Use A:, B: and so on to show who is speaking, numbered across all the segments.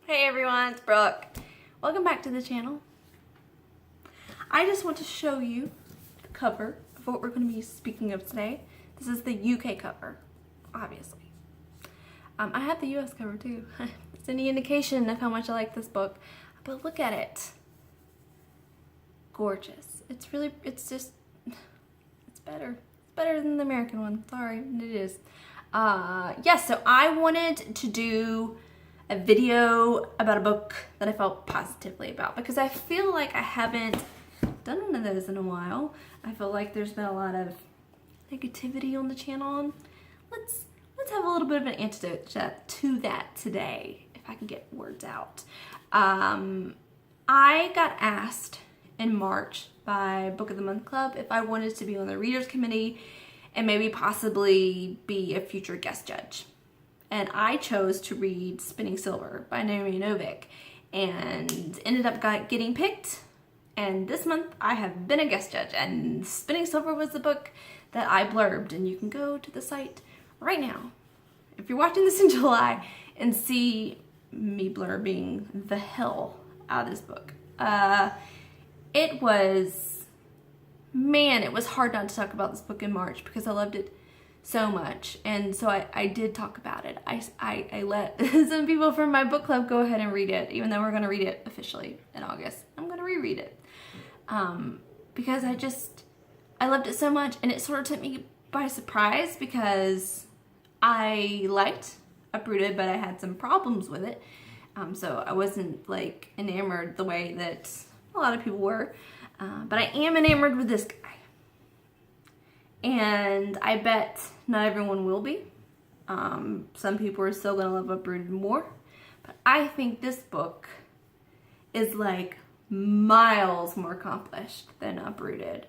A: Hey everyone, it's Brooke. Welcome back to the channel. I just want to show you the cover of what we're going to be speaking of today. This is the UK cover, obviously. I have the US cover too. It's any indication of how much I like this book. But look at it. Gorgeous. It's better. It's better than the American one. Sorry, it is. So I wanted to do a video about a book that I felt positively about because I feel like I haven't done one of those in a while. I feel like there's been a lot of negativity on the channel. Let's have a little bit of an antidote to that today, if I can get words out. I got asked in March by Book of the Month Club if I wanted to be on the Readers Committee and maybe possibly be a future guest judge. And I chose to read Spinning Silver by Naomi Novic and ended up getting picked. And this month I have been a guest judge, and Spinning Silver was the book that I blurbed. And you can go to the site right now, if you're watching this in July, and see me blurbing the hell out of this book. It was hard not to talk about this book in March because I loved it so much, and so I did talk about it. I let some people from my book club go ahead and read it, even though we're going to read it officially in August. I'm going to reread it because I loved it so much, and it sort of took me by surprise because I liked Uprooted, but I had some problems with it, so I wasn't like enamored the way that a lot of people were, but I am enamored with this guy. And I bet not everyone will be. Some people are still going to love Uprooted more. But I think this book is like miles more accomplished than Uprooted.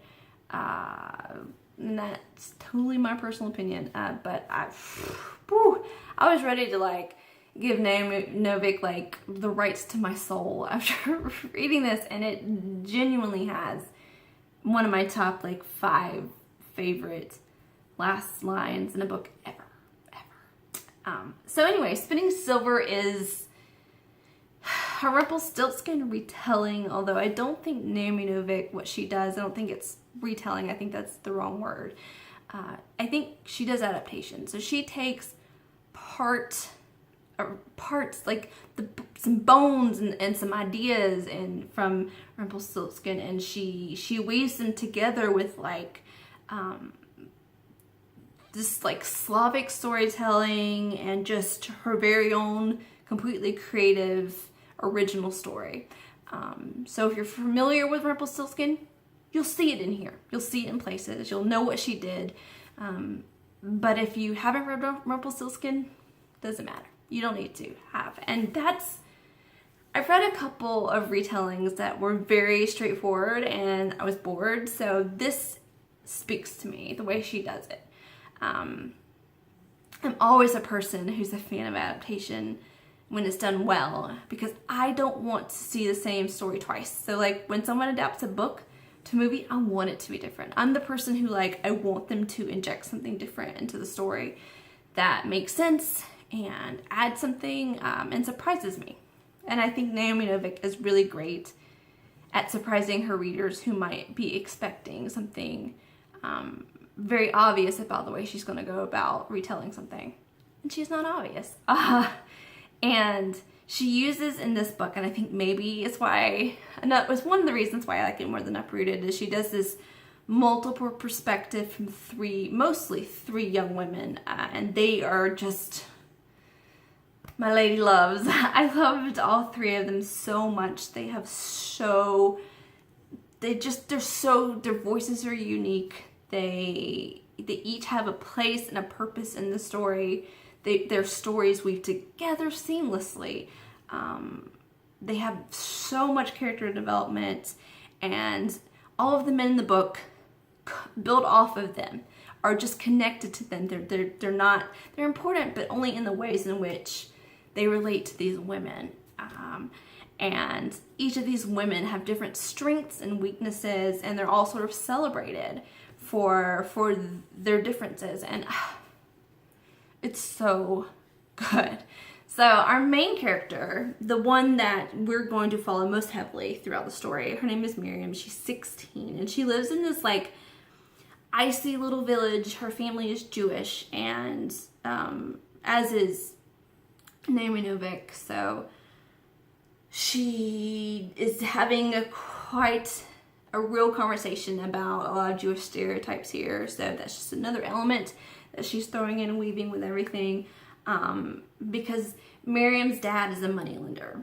A: And that's totally my personal opinion. But I was ready to like give Naomi Novic like the rights to my soul after reading this. And it genuinely has one of my top like 5 favorite last lines in a book ever. So anyway, Spinning Silver is a Rumpelstiltskin retelling, although I don't think Naomi Novic, what she does, I don't think it's retelling. I think that's the wrong word. I think she does adaptation. So she takes parts like some bones and some ideas and from Rumpelstiltskin, and she weaves them together with like this like Slavic storytelling and just her very own completely creative original story. So if you're familiar with Rumpelstiltskin, you'll see it in here. You'll see it in places. You'll know what she did. But if you haven't read Rumpelstiltskin, doesn't matter. You don't need to have. And I've read a couple of retellings that were very straightforward and I was bored. So this speaks to me the way she does it. I'm always a person who's a fan of adaptation when it's done well because I don't want to see the same story twice. So like when someone adapts a book to a movie, I want it to be different. I'm the person who I want them to inject something different into the story that makes sense and adds something and surprises me. And I think Naomi Novic is really great at surprising her readers who might be expecting something very obvious about the way she's going to go about retelling something. And she's not obvious. And she uses in this book, and I think maybe it's why, and that was one of the reasons why I like it more than Uprooted, is she does this multiple perspective from mostly three young women. And they are just my lady loves. I loved all 3 of them so much. Their voices are unique. They each have a place and a purpose in the story. Their stories weave together seamlessly. They have so much character development, and all of the men in the book build off of them, are just connected to them. They're important, but only in the ways in which they relate to these women. And each of these women have different strengths and weaknesses, and they're all sort of celebrated for their differences. And it's so good. So our main character, the one that we're going to follow most heavily throughout the story, her name is Miriam. She's 16 and she lives in this like icy little village. Her family is Jewish, and as is Naomi Novic. So she is having quite a real conversation about a lot of Jewish stereotypes here. So that's just another element that she's throwing in and weaving with everything. Because Miriam's dad is a moneylender,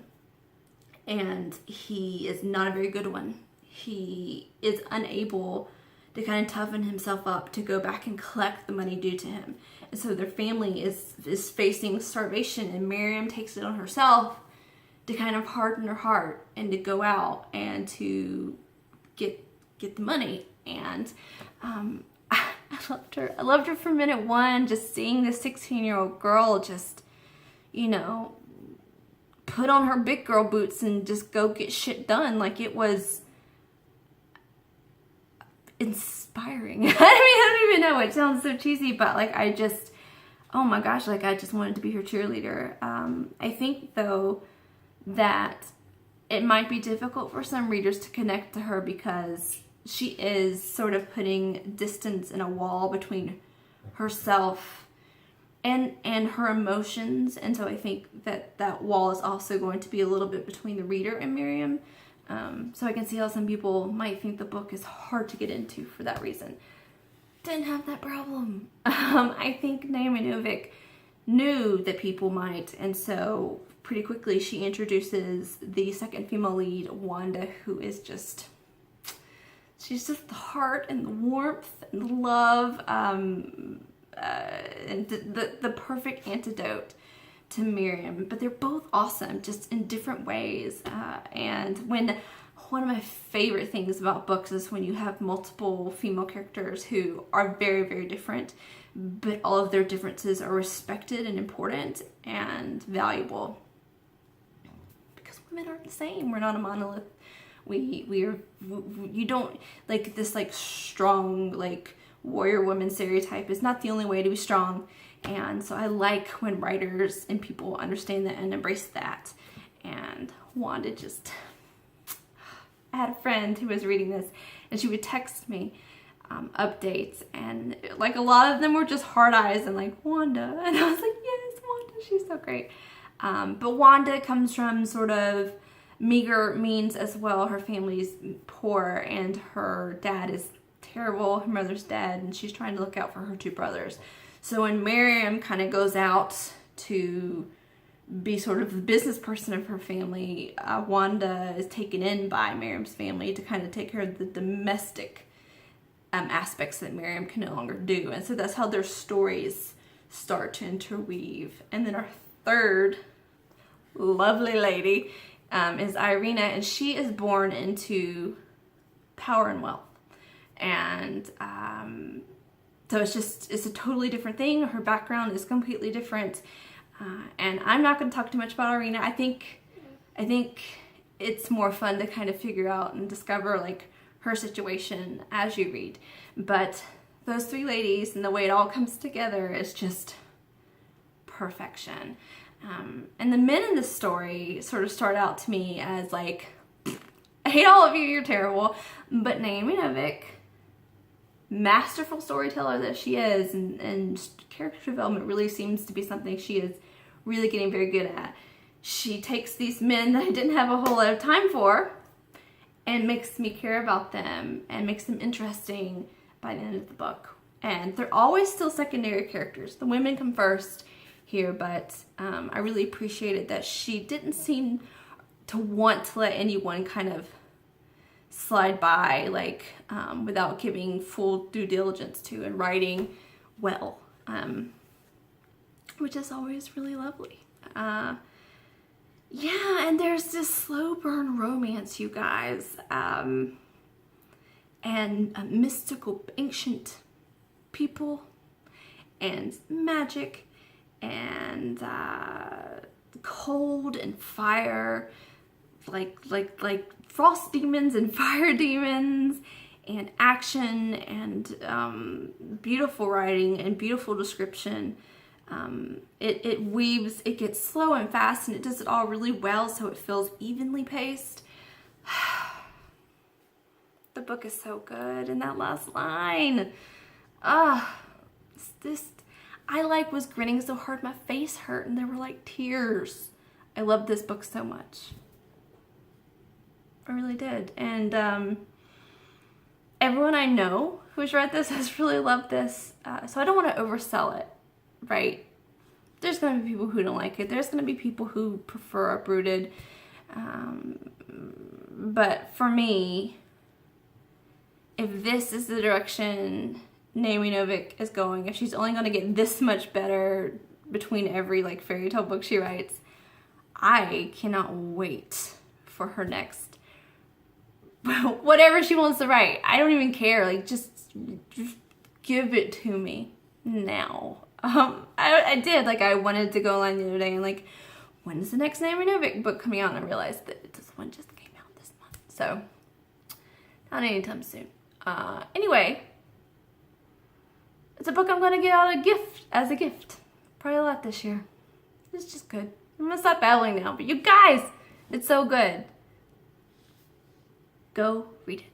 A: and he is not a very good one. He is unable to kind of toughen himself up to go back and collect the money due to him. And so their family is facing starvation, and Miriam takes it on herself to kind of harden her heart and to go out and to get the money. And I loved her. I loved her from minute one, just seeing this 16-year-old girl just, you know, put on her big girl boots and just go get shit done. Like, it was inspiring. I don't even know. It sounds so cheesy, but like, oh my gosh, like I just wanted to be her cheerleader. I think though that it might be difficult for some readers to connect to her because she is sort of putting distance and a wall between herself and her emotions. And so I think that wall is also going to be a little bit between the reader and Miriam. So I can see how some people might think the book is hard to get into for that reason. Didn't have that problem. I think Naomi Novic knew that people might, and so pretty quickly she introduces the second female lead, Wanda, who is just, she's just the heart and the warmth and the love, and the perfect antidote to Miriam. But they're both awesome, just in different ways. And one of my favorite things about books is when you have multiple female characters who are very, very different, but all of their differences are respected and important and valuable. Because women aren't the same. We're not a monolith. You don't, like, this like strong like warrior woman stereotype is not the only way to be strong. And so I like when writers and people understand that and embrace that. And Wanda just, I had a friend who was reading this and she would text me updates, and like a lot of them were just hard eyes and like, Wanda. And I was like, yes, Wanda, she's so great. But Wanda comes from sort of meager means as well. Her family's poor and her dad is terrible. Her mother's dead and she's trying to look out for her two brothers. So when Miriam kind of goes out to be sort of the business person of her family, Wanda is taken in by Miriam's family to kind of take care of the domestic aspects that Miriam can no longer do. And so that's how their stories start to interweave. And then our third lovely lady is Irina, and she is born into power and wealth. And so it's a totally different thing. Her background is completely different. And I'm not going to talk too much about Irina. I think it's more fun to kind of figure out and discover like her situation as you read. But those three ladies and the way it all comes together is just perfection. And the men in this story sort of start out to me as like, I hate all of you, you're terrible. But Naomi Novic, masterful storyteller that she is, and character development really seems to be something she is really getting very good at. She takes these men that I didn't have a whole lot of time for and makes me care about them and makes them interesting by the end of the book. And they're always still secondary characters. The women come first here, but I really appreciated that she didn't seem to want to let anyone kind of slide by, like, without giving full due diligence to and writing well, which is always really lovely. Yeah, and there's this slow burn romance, you guys, and mystical ancient people and magic and cold and fire, like frost demons and fire demons, and action and beautiful writing and beautiful description. It weaves, it gets slow and fast, and it does it all really well, so it feels evenly paced. The book is so good, and that last line, I like was grinning so hard my face hurt, and there were like tears. I loved this book so much. I really did. And everyone I know who's read this has really loved this, so I don't want to oversell it, right? There's going to be people who don't like it. There's going to be people who prefer Uprooted. But for me, if this is the direction Naomi Novic is going, if she's only going to get this much better between every like fairy tale book she writes, I cannot wait for her next whatever she wants to write. I don't even care. Like, just give it to me now. I did. Like, I wanted to go online the other day and like, when is the next Naomi Novic book coming out? And I realized that this one just came out this month. So, not anytime soon. Anyway, it's a book I'm going to get out as a gift. Probably a lot this year. It's just good. I'm going to stop babbling now. But you guys, it's so good. Go read it.